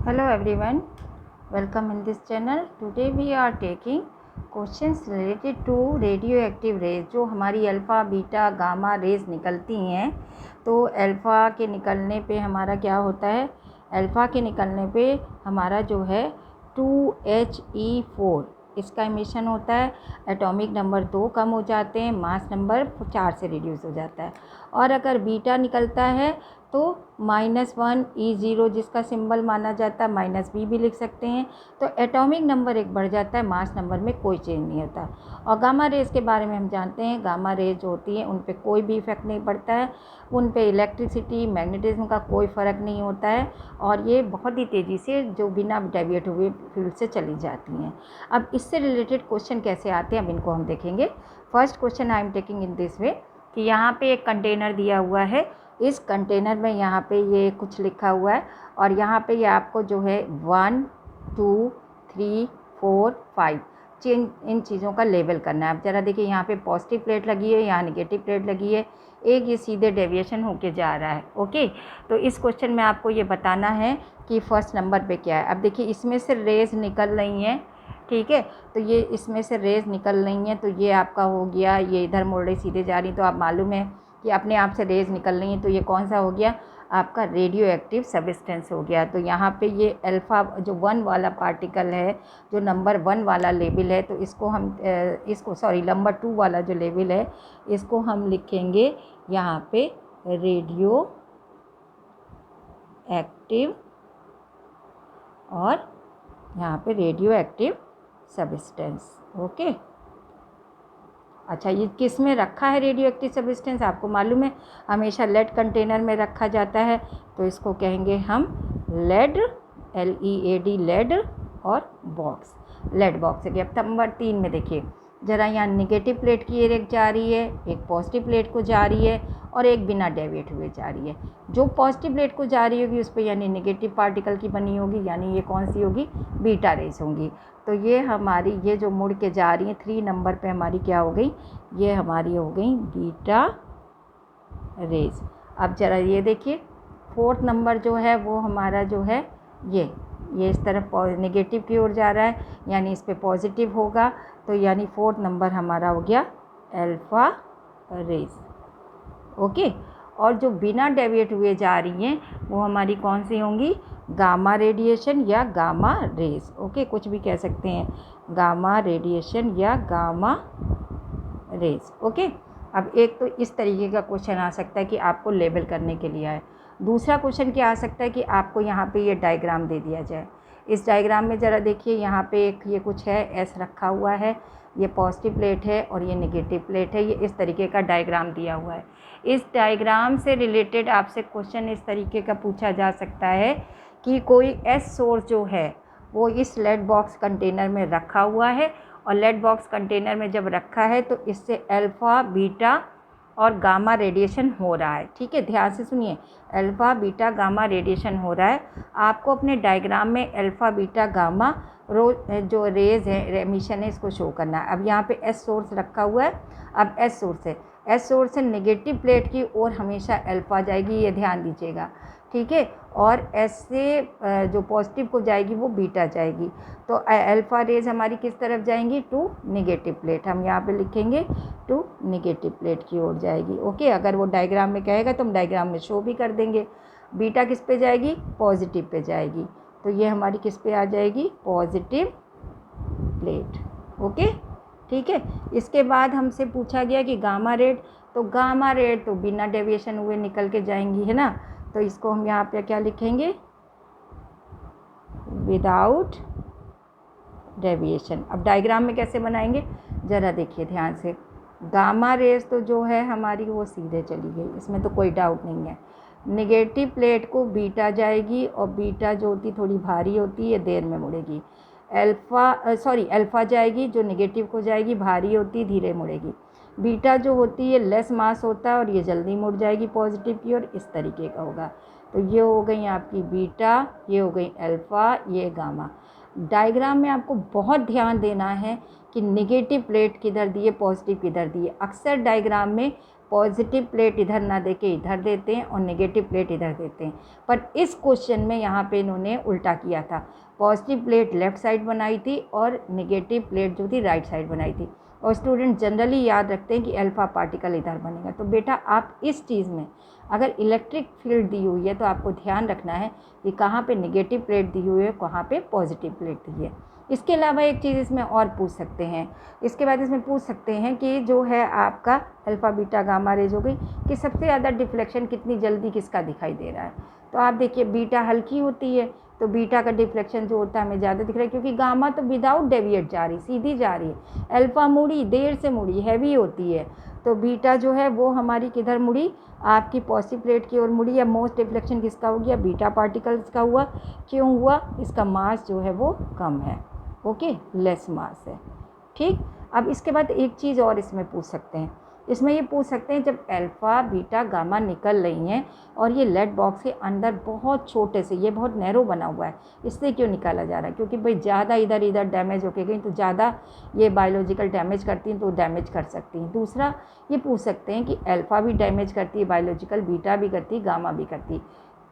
Hello everyone, welcome in this channel. Today we are taking questions related to radioactive rays. जो हमारी alpha beta gamma rays निकलती हैं, तो alpha के निकलने पे हमारा क्या होता है, अल्फ़ा के निकलने पे हमारा जो है 2He4 इसका एमिशन होता है। एटॉमिक नंबर 2 कम हो जाते हैं, मास नंबर 4 से रिड्यूस हो जाता है। और अगर बीटा निकलता है तो -1E0 जिसका सिंबल माना जाता है, -B भी लिख सकते हैं। तो एटॉमिक नंबर एक बढ़ जाता है, मास नंबर में कोई चेंज नहीं होता। और गामा रेज के बारे में हम जानते हैं, गामा रेज जो होती हैं उन पे कोई भी इफेक्ट नहीं पड़ता है, उन पे इलेक्ट्रिसिटी मैग्नेटिज्म का कोई फ़र्क नहीं होता है, और ये बहुत ही तेज़ी से जो बिना डेविएट हुए फील्ड से चली जाती हैं। अब इससे रिलेटेड क्वेश्चन कैसे आते हैं, अब इनको हम देखेंगे। First question I am taking in this way कि यहाँ पे एक कंटेनर दिया हुआ है, इस कंटेनर में यहाँ पे ये कुछ लिखा हुआ है, और यहाँ पे ये आपको जो है 1 2 3 4 5 इन चीज़ों का लेवल करना है। अब ज़रा देखिए, यहाँ पे पॉजिटिव प्लेट लगी है, यहाँ नेगेटिव प्लेट लगी है, एक ये सीधे डेविएशन होके जा रहा है। ओके, तो इस क्वेश्चन में आपको ये बताना है कि फर्स्ट नंबर पे क्या है। अब देखिए, इसमें से रेज निकल रही हैं, ठीक है, तो ये इसमें से रेज निकल रही हैं, तो ये आपका हो गया, ये इधर मुड़ रही सीधे जा रही, तो आप मालूम है कि अपने आप से रेज निकल रही हैं, तो ये कौन सा हो गया, आपका रेडियो एक्टिव सब्सटेंस हो गया। तो यहाँ पे ये अल्फ़ा जो 1 वाला पार्टिकल है, जो नंबर 1 वाला लेवल है, तो इसको हम नंबर 2 वाला जो लेवल है, इसको हम लिखेंगे यहाँ पे रेडियो एक्टिव, और यहाँ पे रेडियो एक्टिव सब्सटेंस। ओके, अच्छा, ये किस में रखा है रेडियो एक्टिव सब्सटेंस, आपको मालूम है हमेशा लेड कंटेनर में रखा जाता है, तो इसको कहेंगे हम लेड, LEAD, लेड, और बॉक्स, लेड बॉक्स है। अब नंबर 3 में देखिए, ज़रा यहाँ नेगेटिव प्लेट की एक जा रही है, एक पॉजिटिव प्लेट को जा रही है, और एक बिना डेविएट हुए जा रही है। जो पॉजिटिव प्लेट को जा रही होगी उस पर यानी नेगेटिव पार्टिकल की बनी होगी, यानी ये कौन सी होगी, बीटा रेज होंगी। तो ये हमारी, ये जो मुड़ के जा रही हैं 3 नंबर पे हमारी क्या हो गई, ये हमारी हो गई बीटा रेज। अब ज़रा ये देखिए, 4th नंबर जो है वो हमारा जो है ये इस तरफ नेगेटिव की ओर जा रहा है, यानी इस पे पॉजिटिव होगा, तो यानी 4th नंबर हमारा हो गया अल्फ़ा रेज। ओके, और जो बिना डेविएट हुए जा रही हैं वो हमारी कौन सी होंगी, गामा रेडिएशन या गामा रेज। ओके, कुछ भी कह सकते हैं, गामा रेडिएशन या गामा रेज। ओके, अब एक तो इस तरीके का क्वेश्चन आ सकता है कि आपको लेबल करने के लिए आए। दूसरा क्वेश्चन क्या आ सकता है कि आपको यहाँ पे ये डायग्राम दे दिया जाए। इस डायग्राम में ज़रा देखिए, यहाँ पे एक ये कुछ है, एस रखा हुआ है, ये पॉजिटिव प्लेट है और ये नेगेटिव प्लेट है, ये इस तरीके का डायग्राम दिया हुआ है। इस डायग्राम से रिलेटेड आपसे क्वेश्चन इस तरीके का पूछा जा सकता है कि कोई एस सोर्स जो है वो इस लेड बॉक्स कंटेनर में रखा हुआ है, और लेड बॉक्स कंटेनर में जब रखा है तो इससे अल्फ़ा बीटा और गामा रेडिएशन हो रहा है। ठीक है, ध्यान से सुनिए, अल्फ़ा बीटा गामा रेडिएशन हो रहा है। आपको अपने डायग्राम में अल्फ़ा बीटा गामा जो रेज है, एमिशन है, इसको शो करना है। अब यहाँ पे एस सोर्स रखा हुआ है, अब एस सोर्स है, एस सोर्स से नेगेटिव प्लेट की ओर हमेशा अल्फ़ा जाएगी, ये ध्यान दीजिएगा, ठीक है, और एस से जो पॉजिटिव को जाएगी वो बीटा जाएगी। तो अल्फ़ा रेज हमारी किस तरफ जाएंगी, टू नेगेटिव प्लेट, हम यहाँ पे लिखेंगे टू नेगेटिव प्लेट की ओर जाएगी। ओके, अगर वो डायग्राम में कहेगा तो हम डायग्राम में शो भी कर देंगे। बीटा किस पे जाएगी, पॉजिटिव पे जाएगी, तो ये हमारी किस पे आ जाएगी, पॉजिटिव प्लेट। ओके, ठीक है। इसके बाद हमसे पूछा गया कि गामा रेड, तो गामा रेड तो बिना डेविएशन हुए निकल के जाएंगी, है ना, तो इसको हम यहाँ पे क्या लिखेंगे, विदाउट डेविएशन। अब डायग्राम में कैसे बनाएंगे, ज़रा देखिए ध्यान से, गामा रेज तो जो है हमारी वो सीधे चली गई, इसमें तो कोई डाउट नहीं है। नेगेटिव प्लेट को बीटा जाएगी, और बीटा जो होती थोड़ी भारी होती है, देर में मुड़ेगी। अल्फ़ा जाएगी, जो नेगेटिव को जाएगी, भारी होती, धीरे मुड़ेगी। बीटा जो होती है लेस मास होता है, और ये जल्दी मुड़ जाएगी पॉजिटिव की ओर, इस तरीके का होगा। तो ये हो गई आपकी बीटा, ये हो गई अल्फ़ा, ये गामा। डायग्राम में आपको बहुत ध्यान देना है कि नेगेटिव प्लेट किधर दी है, पॉजिटिव किधर दी है। अक्सर डायग्राम में पॉजिटिव प्लेट इधर ना दे के इधर देते हैं और नेगेटिव प्लेट इधर देते हैं। पर इस क्वेश्चन में यहाँ पे इन्होंने उल्टा किया था, पॉजिटिव प्लेट लेफ़्ट साइड बनाई थी और नेगेटिव प्लेट जो थी राइट साइड बनाई थी। और स्टूडेंट जनरली याद रखते हैं कि अल्फ़ा पार्टिकल इधर बनेगा। तो बेटा आप इस चीज़ में अगर इलेक्ट्रिक फील्ड दी हुई है तो आपको ध्यान रखना है कि कहाँ पे नेगेटिव प्लेट दी हुई है, कहाँ पे पॉजिटिव प्लेट दी है। इसके अलावा एक चीज़ इसमें और पूछ सकते हैं, इसके बाद इसमें पूछ सकते हैं कि जो है आपका अल्फ़ा बीटा गामा रेज हो गई कि सबसे ज़्यादा डिफ्लेक्शन कितनी जल्दी किसका दिखाई दे रहा है। तो आप देखिए बीटा हल्की होती है तो बीटा का डिफ्लेक्शन जो होता है हमें ज़्यादा दिख रहा है, क्योंकि गामा तो विदाउट डेविएट जा रही, सीधी जा रही है। अल्फ़ा मुड़ी देर से मुड़ी, हैवी होती है, तो बीटा जो है वो हमारी किधर मुड़ी, आपकी पॉजिटिव प्लेट की ओर मुड़ी। या मोस्ट डिफ्लेक्शन किसका हो गया, बीटा पार्टिकल्स का हुआ। क्यों हुआ, इसका मास जो है वो कम है, ओके, लेस मास है। ठीक, अब इसके बाद एक चीज़ और इसमें पूछ सकते हैं, इसमें ये पूछ सकते हैं जब अल्फ़ा बीटा गामा निकल रही हैं और ये लेड बॉक्स के अंदर बहुत छोटे से, ये बहुत नैरो बना हुआ है, इससे क्यों निकाला जा रहा है, क्योंकि भाई ज़्यादा इधर इधर डैमेज होके गई तो ज़्यादा ये बायोलॉजिकल डैमेज करती हैं तो डैमेज कर सकती हैं। दूसरा ये पूछ सकते हैं कि अल्फ़ा भी डैमेज करती है बायोलॉजिकल, बीटा भी करती है, गामा भी करती है,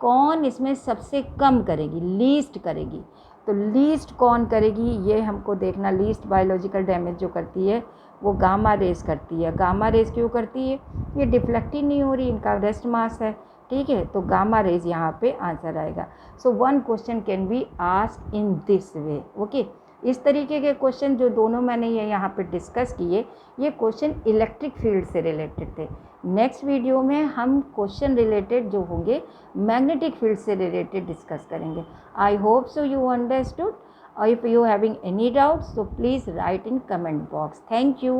कौन इसमें सबसे कम करेगी, लीस्ट करेगी। तो लीस्ट कौन करेगी ये हमको देखना। लीस्ट बायोलॉजिकल डैमेज जो करती है वो गामा रेज करती है। गामा रेज क्यों करती है, ये डिफ्लेक्ट ही नहीं हो रही, इनका रेस्ट मास है, ठीक है, तो गामा रेज यहाँ पे आंसर आएगा। So one question can be asked in this way, okay. इस तरीके के क्वेश्चन जो दोनों मैंने ये यहाँ पे डिस्कस किए, ये क्वेश्चन इलेक्ट्रिक फील्ड से रिलेटेड थे। नेक्स्ट वीडियो में हम क्वेश्चन रिलेटेड जो होंगे मैग्नेटिक फील्ड से रिलेटेड डिस्कस करेंगे। I hope so you understood, or if you having any doubts so please write in comment box. Thank you.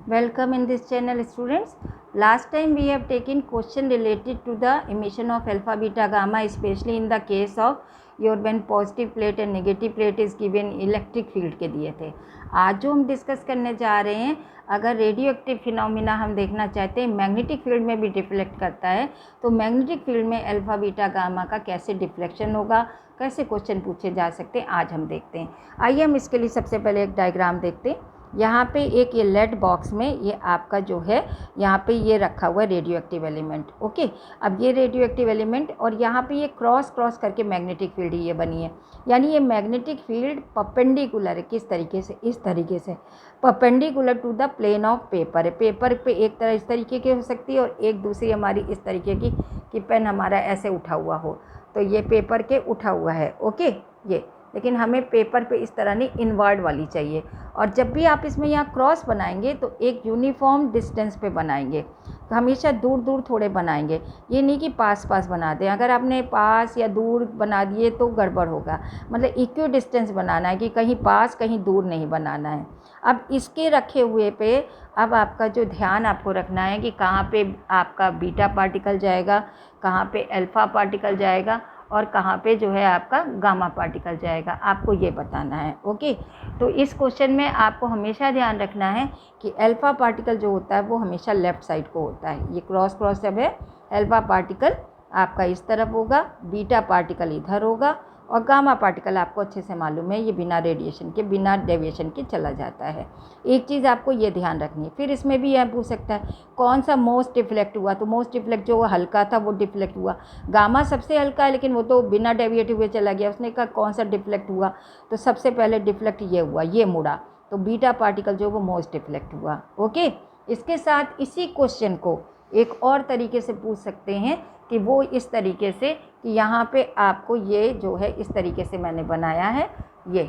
Welcome in this channel students. Last time we have taken question related to the emission of alpha beta gamma, especially in the case of your when positive plate and negative plate is given electric field के दिए थे। आज जो हम discuss करने जा रहे हैं, अगर रेडियो एक्टिव फिनोमिना हम देखना चाहते हैं मैग्नेटिक फील्ड में भी डिफ्लेक्ट करता है, तो मैग्नेटिक फील्ड में अल्फ़ा बीटा गामा का कैसे डिफ्लेक्शन होगा, कैसे क्वेश्चन पूछे जा सकते हैं, आज हम देखते हैं। आइए हम इसके लिए सबसे पहले एक डायग्राम देखते हैं। यहाँ पे एक ये लेड बॉक्स में ये आपका जो है यहाँ पे ये रखा हुआ है रेडियो एक्टिव एलिमेंट, ओके। अब ये रेडियो एक्टिव एलिमेंट और यहाँ पे ये क्रॉस करके मैग्नेटिक फील्ड ये बनी है, यानी ये मैग्नेटिक फील्ड परपेंडिकुलर है, किस तरीके से, इस तरीके से perpendicular to the plane of paper है। पेपर पे एक तरह इस तरीके की हो सकती है और एक दूसरी हमारी इस तरीके की कि पेन हमारा ऐसे उठा हुआ हो, तो ये पेपर के उठा हुआ है, ओके ये, लेकिन हमें पेपर पे इस तरह नहीं इनवर्ड वाली चाहिए। और जब भी आप इसमें यहाँ क्रॉस बनाएंगे तो एक यूनिफॉर्म डिस्टेंस पे बनाएंगे, तो हमेशा दूर दूर थोड़े बनाएंगे, ये नहीं कि पास पास बना दें। अगर आपने पास या दूर बना दिए तो गड़बड़ होगा, मतलब इक्वी डिस्टेंस बनाना है कि कहीं पास कहीं दूर नहीं बनाना है। अब इसके रखे हुए पे अब आपका जो ध्यान आपको रखना है कि कहाँ पे आपका बीटा पार्टिकल जाएगा, कहाँ पे अल्फ़ा पार्टिकल जाएगा और कहाँ पे जो है आपका गामा पार्टिकल जाएगा, आपको ये बताना है, ओके। तो इस क्वेश्चन में आपको हमेशा ध्यान रखना है कि अल्फ़ा पार्टिकल जो होता है वो हमेशा लेफ़्ट साइड को होता है। ये क्रॉस जब है, अल्फ़ा पार्टिकल आपका इस तरफ होगा, बीटा पार्टिकल इधर होगा और गामा पार्टिकल आपको अच्छे से मालूम है ये बिना रेडिएशन के, बिना डेविएशन के चला जाता है। एक चीज़ आपको ये ध्यान रखनी है। फिर इसमें भी यह पूछ सकता है कौन सा मोस्ट डिफ्लेक्ट हुआ, तो मोस्ट डिफ्लेक्ट जो हल्का था वो डिफ्लेक्ट हुआ। गामा सबसे हल्का है लेकिन वो तो बिना डेविएट हुए चला गया। उसने कहा कौन सा डिफ्लेक्ट हुआ, तो सबसे पहले डिफ्लेक्ट ये हुआ, ये मुड़ा, तो बीटा पार्टिकल जो वो मोस्ट डिफ्लेक्ट हुआ, ओके। इसके साथ इसी क्वेश्चन को एक और तरीके से पूछ सकते हैं कि वो इस तरीके से कि यहाँ पे आपको ये जो है इस तरीके से मैंने बनाया है, ये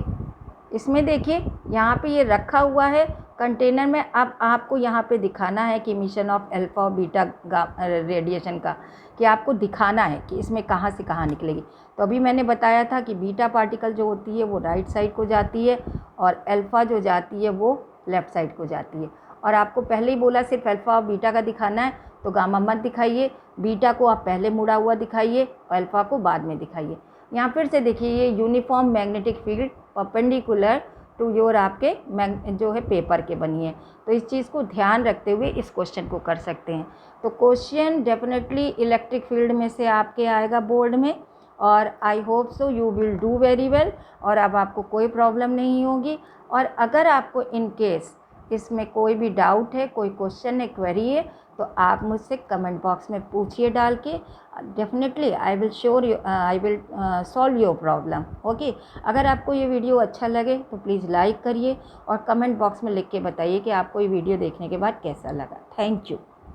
इसमें देखिए यहाँ पे ये रखा हुआ है कंटेनर में। अब आपको यहाँ पे दिखाना है कि इमिशन ऑफ अल्फ़ा और बीटा रेडिएशन का, कि आपको दिखाना है कि इसमें कहाँ से कहाँ निकलेगी। तो अभी मैंने बताया था कि बीटा पार्टिकल जो होती है वो राइट साइड को जाती है और अल्फ़ा जो जाती है वो लेफ़्ट साइड को जाती है। और आपको पहले ही बोला सिर्फ अल्फ़ा और बीटा का दिखाना है, तो गामा मत दिखाइए, बीटा को आप पहले मुड़ा हुआ दिखाइए और अल्फ़ा को बाद में दिखाइए। यहाँ फिर से देखिए ये uniform magnetic field perpendicular to your आपके जो है पेपर के बनी है। तो इस चीज़ को ध्यान रखते हुए इस क्वेश्चन को कर सकते हैं। तो क्वेश्चन डेफिनेटली इलेक्ट्रिक फील्ड में से आपके आएगा बोर्ड में, और I hope so you will do very well, और अब आपको कोई प्रॉब्लम नहीं होगी। और अगर आपको इन केस इसमें कोई भी डाउट है, कोई क्वेश्चन है, क्वेरी है, तो आप मुझसे कमेंट बॉक्स में पूछिए डाल के। Definitely I will solve your problem. Okay, अगर आपको ये वीडियो अच्छा लगे तो प्लीज़ लाइक करिए और कमेंट बॉक्स में लिख के बताइए कि आपको ये वीडियो देखने के बाद कैसा लगा। Thank you.